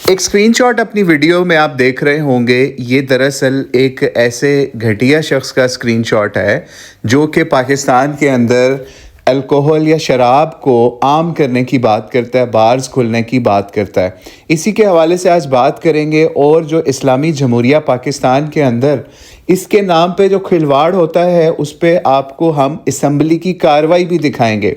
ایک screen shot اپنی video میں آپ دیکھ رہے ہوں گے، یہ دراصل ایک ایسے گھٹیا شخص کا اسکرین شاٹ ہے جو کہ پاکستان کے اندر الکوہل یا شراب کو عام کرنے کی بات کرتا ہے، بارز کھلنے کی بات کرتا ہے۔ اسی کے حوالے سے آج بات کریں گے، اور جو اسلامی جمہوریہ پاکستان کے اندر اس کے نام پہ جو کھلواڑ ہوتا ہے اس پہ آپ کو ہم اسمبلی کی کارروائی بھی دکھائیں گے،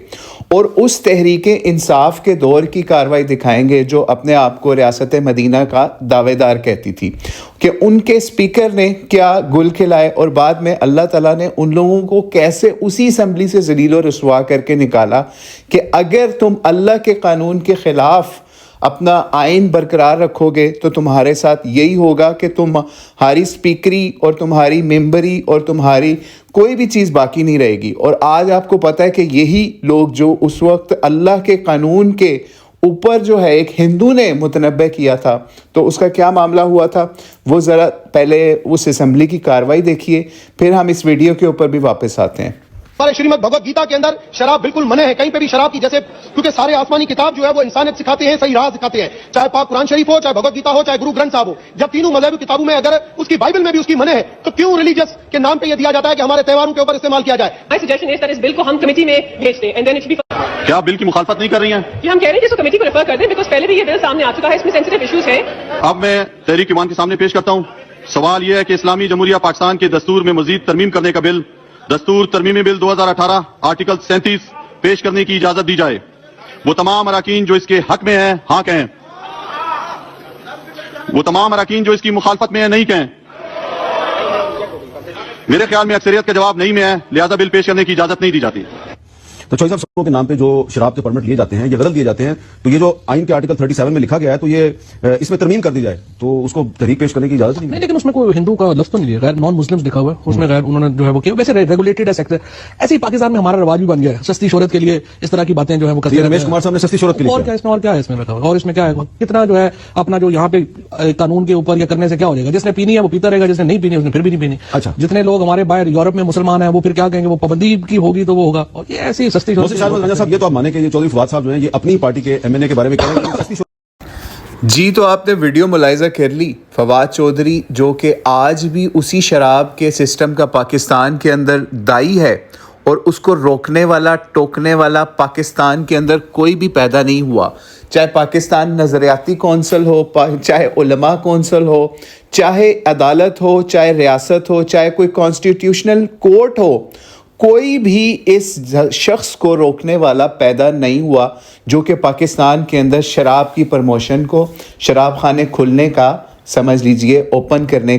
اور اس تحریک انصاف کے دور کی کارروائی دکھائیں گے جو اپنے آپ کو ریاست مدینہ کا دعوے دار کہتی تھی، کہ ان کے اسپیکر نے کیا گل کھلائے، اور بعد میں اللہ تعالیٰ نے ان لوگوں کو کیسے اسی اسمبلی سے ذلیل و رسوا کر کے نکالا کہ اگر تم اللہ کے قانون کے خلاف اپنا آئین برقرار رکھو گے تو تمہارے ساتھ یہی ہوگا کہ تمہاری اسپیکری اور تمہاری ممبری اور تمہاری کوئی بھی چیز باقی نہیں رہے گی۔ اور آج آپ کو پتہ ہے کہ یہی لوگ جو اس وقت اللہ کے قانون کے اوپر جو ہے ایک ہندو نے متنبع کیا تھا، تو اس کا کیا معاملہ ہوا تھا، وہ ذرا پہلے اس اسمبلی کی کارروائی دیکھیے، پھر ہم اس ویڈیو کے اوپر بھی واپس آتے ہیں۔ ہمارے شریمد بھگوت گیتا کے اندر شراب بالکل منع ہے، کہیں پہ بھی شراب کی جیسے، کیونکہ سارے آسمانی کتاب جو ہے وہ انسانیت سکھاتے ہیں، صحیح راہ سکھاتے ہیں، چاہے پاک قرآن شریف ہو، چاہے بھگوت گیتا ہو، چاہے گرو گرنتھ صاحب ہو۔ جب تینوں مذہبی کتابوں میں اگر اس کی بائبل میں بھی اس کی منع ہے تو کیوں ریلیجس کے نام پہ یہ دیا جاتا ہے کہ ہمارے تہواروں کے اوپر استعمال کیا جائے؟ My suggestion is that اس بل کو ہم کمیٹی میں بھیج دیں and then it should be. کیا آپ بل کی مخالفت نہیں کر رہی ہیں؟ یہ ہم کہہ رہے ہیں کہ اس کو کمیٹی کو ریفر کر دیں، بیکاز پہلے بھی یہ بل سامنے آ چکا ہے، اس میں سینسیٹیو ایشوز ہیں۔ اب میں تحریک ایمان کے سامنے پیش کرتا ہوں، سوال یہ ہے کہ اسلامی جمہوریہ پاکستان کے دستور میں مزید ترمیم کرنے کا بل، دستور ترمیمی بل 2018 آرٹیکل 37 پیش کرنے کی اجازت دی جائے۔ وہ تمام اراکین جو اس کے حق میں ہیں ہاں کہیں، وہ تمام اراکین جو اس کی مخالفت میں ہیں نہیں کہیں۔ میرے خیال میں اکثریت کا جواب نہیں میں ہے، لہذا بل پیش کرنے کی اجازت نہیں دی جاتی۔ تو چوہدری صاحب سبوں کے نام پہ جو شراب کے پرمٹ لیے جاتے ہیں یہ غلط دیے جاتے ہیں، تو یہ جو آئین کے آرٹیکل 37 میں لکھا گیا ہے تو یہ اس میں ترمیم کر دی جائے تو اس کو تحریک پیش کرنے کی اجازت نہیں۔ لیکن اس میں کوئی ہندو کا لفظ تو نہیں ہے، غیر نان مسلمز لکھا ہوا ہے اس میں، غیر انہوں نے جو ہے وہ کیا، ویسے ریگولیٹڈ ہے سیکٹر۔ ایسے ہی پاکستان میں ہمارا رواج بھی بن گیا ہے، سستی شہرت کے لیے اس طرح کی باتیں جو ہے وہ کرتے ہیں۔ رمیش کمار صاحب نے سستی شہرت کے لیے اور کیا اس میں، اور کیا ہے اس میں لکھا ہوا، اور اس میں کیا ہے کتنا جو ہے اپنا جو یہاں پہ قانون کے اوپر یا کرنے سے کیا ہو جائے گا، جس نے پینی ہے وہ پیتا رہے گا، جس نے نہیں پینی اس نے پھر بھی نہیں پینی۔ اچھا، جتنے لوگ ہمارے باہر یورپ میں مسلمان ہیں وہ پھر کیا کہیں گے، وہ پابندی کی ہوگی تو وہ ہوگا، اور یہ ایسی سستی صاحب یہ تو آپ مانے کہ چودھری فواد صاحب جو ہیں یہ اپنی پارٹی کے ایم این اے کے بارے میں کہہ رہے ہیں۔ جی تو آپ نے ویڈیو ملاحظہ کر لی، فواد چودھری جو کہ آج بھی اسی شراب کے سسٹم کا پاکستان کے اندر دائی ہے، اور اس کو روکنے والا ٹوکنے والا پاکستان کے اندر کوئی بھی پیدا نہیں ہوا، چاہے پاکستان نظریاتی کونسل ہو، چاہے علماء کونسل ہو، چاہے عدالت ہو، چاہے ریاست ہو، چاہے کوئی کانسٹیٹیوشنل کورٹ ہو، کوئی بھی اس شخص کو روکنے والا پیدا نہیں ہوا جو کہ پاکستان کے اندر شراب کی پروموشن کو، شراب خانے کھلنے کا سمجھ لیجئے اوپن کرنے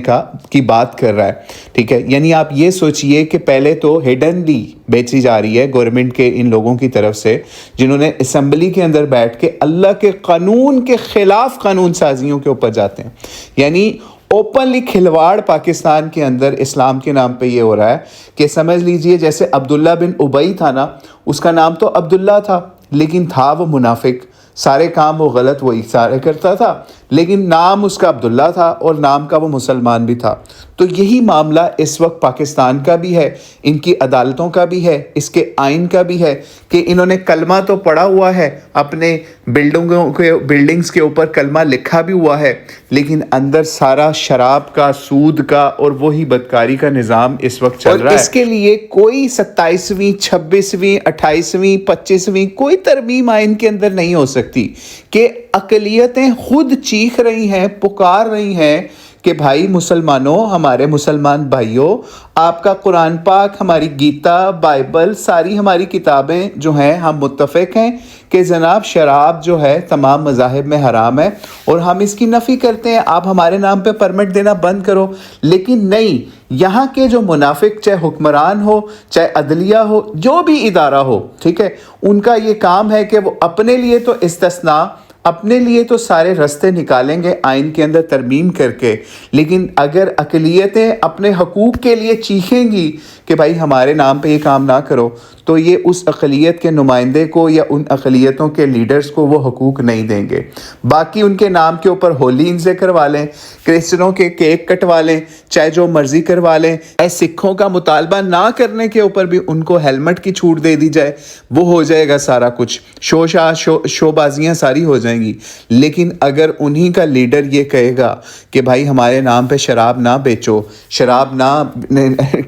کی بات کر رہا ہے، ٹھیک ہے۔ یعنی آپ یہ سوچئے کہ پہلے تو ہڈنلی بیچی جا رہی ہے گورنمنٹ کے ان لوگوں کی طرف سے جنہوں نے اسمبلی کے اندر بیٹھ کے اللہ کے قانون کے خلاف قانون سازیوں کے اوپر جاتے ہیں، یعنی اوپنلی کھلواڑ پاکستان کے اندر اسلام کے نام پہ یہ ہو رہا ہے کہ سمجھ لیجئے جیسے عبداللہ بن ابی تھا نا، اس کا نام تو عبداللہ تھا لیکن تھا وہ منافق، سارے کام وہ غلط وہی سارے کرتا تھا، لیکن نام اس کا عبداللہ تھا اور نام کا وہ مسلمان بھی تھا۔ تو یہی معاملہ اس وقت پاکستان کا بھی ہے، ان کی عدالتوں کا بھی ہے، اس کے آئین کا بھی ہے کہ انہوں نے کلمہ تو پڑھا ہوا ہے، اپنے بلڈنگز کے اوپر کلمہ لکھا بھی ہوا ہے، لیکن اندر سارا شراب کا، سود کا اور وہی بدکاری کا نظام اس وقت چل رہا ہے۔ اس کے لیے کوئی 27ویں 26ویں 28ویں 25ویں کوئی ترمیم آئین کے اندر نہیں ہو سکتی کہ اقلیتیں خود چیخ رہی ہیں، پکار رہی ہیں کہ بھائی مسلمانوں، ہمارے مسلمان بھائیوں، آپ کا قرآن پاک، ہماری گیتا، بائبل، ساری ہماری کتابیں جو ہیں ہم متفق ہیں کہ جناب شراب جو ہے تمام مذاہب میں حرام ہے اور ہم اس کی نفی کرتے ہیں، آپ ہمارے نام پہ پرمٹ دینا بند کرو۔ لیکن نہیں، یہاں کے جو منافق، چاہے حکمران ہو، چاہے عدلیہ ہو، جو بھی ادارہ ہو، ٹھیک ہے، ان کا یہ کام ہے کہ وہ اپنے لیے تو استثناء، اپنے لیے تو سارے رستے نکالیں گے آئین کے اندر ترمیم کر کے، لیکن اگر اقلیتیں اپنے حقوق کے لیے چیخیں گی کہ بھائی ہمارے نام پہ یہ کام نہ کرو، تو یہ اس اقلیت کے نمائندے کو یا ان اقلیتوں کے لیڈرز کو وہ حقوق نہیں دیں گے۔ باقی ان کے نام کے اوپر ہولی انزے کروا لیں، کرسچنوں کے کیک کٹوا لیں، چاہے جو مرضی کروا لیں، سکھوں کا مطالبہ نہ کرنے کے اوپر بھی ان کو ہیلمٹ کی چھوٹ دے دی جائے، وہ ہو جائے گا سارا کچھ، شو بازیاں ساری ہو جائیں سنیں گی. لیکن اگر انہی کا لیڈر یہ کہے گا کہ بھائی ہمارے نام پہ شراب نہ بیچو, شراب نہ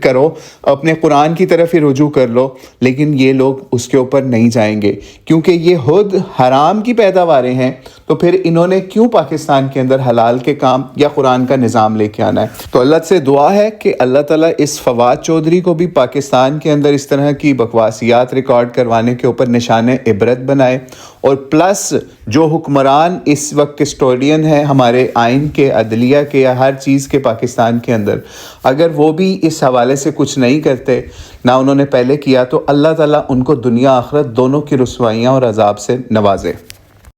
کرو, اپنے قرآن کی طرف ہی رجوع کر لو, لیکن یہ لوگ اس کے اوپر نہیں جائیں گے کیونکہ یہ خود حرام کی پیداواریں ہیں. تو پھر انہوں نے کیوں پاکستان کے اندر حلال کے کام یا قرآن کا نظام لے کے آنا ہے؟ تو اللہ سے دعا ہے کہ اللہ تعالیٰ اس فواد چودھری کو بھی پاکستان کے اندر اس طرح کی بکواسیات ریکارڈ کروانے کے اوپر نشان عبرت بنائے, اور پلس جو حکمران اس وقت کسٹوڈین ہے ہمارے آئین کے, عدلیہ کے, یا ہر چیز کے پاکستان کے اندر, اگر وہ بھی اس حوالے سے کچھ نہیں کرتے, نہ انہوں نے پہلے کیا, تو اللہ تعالیٰ ان کو دنیا آخرت دونوں کی رسوائیاں اور عذاب سے نوازے.